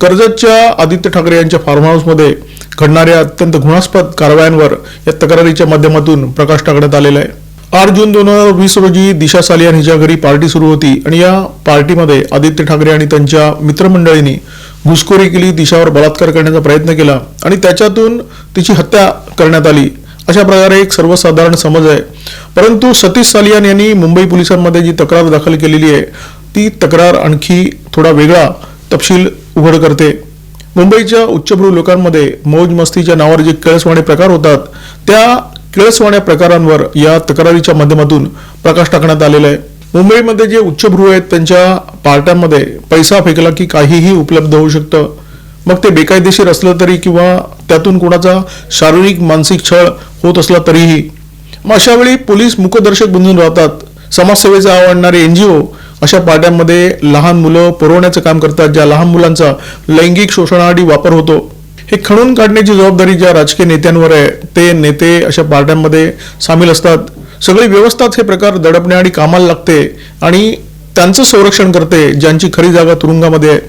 कर्जतच्या आदित्य ठाकरे यांच्या फार्म हाऊसमध्ये घडणाऱ्या अत्यंत घृणास्पद कारवायांवर या तक्रारीच्या माध्यमातून प्रकाश टाकण्यात आलेला आहे. 8 जून 2020 रोजी दिशा सालियान हिच्या घरी पार्टी सुरू होती आणि या पार्टीमध्ये आदित्य ठाकरे आणि त्यांच्या मित्रमंडळींनी घुसखोरी केली, दिशावर बलात्कार करण्याचा प्रयत्न केला आणि त्याच्यातून तिची हत्या करण्यात आली, अशा प्रकारे एक सर्वसाधारण समज आहे. परंतु सतीश सालियान यांनी मुंबई पोलिसांमध्ये जी तक्रार दाखल केलेली आहे ती तक्रार आणखी थोडा वेगळा तपशील उघड करते. मुंबईच्या उच्चभ्रू लोकांमध्ये मौज मस्तीच्या नावावर जे किळसवाणे प्रकार होतात त्या किळसवाण्या प्रकारांवर या तक्रारीच्या माध्यमातून प्रकाश टाकण्यात आलेला आहे. मुंबईमध्ये जे उच्चभ्रू आहेत त्यांच्या पार्ट्यांमध्ये पैसा फेकला की काहीही उपलब्ध होऊ शकतं, मग ते बेकायदेशीर असलं तरी किंवा त्यातून कोणाचा शारीरिक मानसिक छळ होत असला तरीही. मग अशा वेळी पोलीस मुकदर्शक बनून राहतात. समाजसेवेचा आवडणारे NGO अशा पार्ट्यांमध्ये लहान मुलं पुरवण्याचं काम करतात, ज्या लहान मुलांचा लैंगिक शोषणाआधी वापर होतो. हे खणून काढण्याची जबाबदारी ज्या राजकीय नेत्यांवर आहे, ते नेते अशा पार्ट्यांमध्ये सामील असतात. सगळी व्यवस्थाच हे प्रकार दडपणे आणि कामाला लागते आणि त्यांचं संरक्षण करते ज्यांची खरी जागा तुरुंगामध्ये आहे.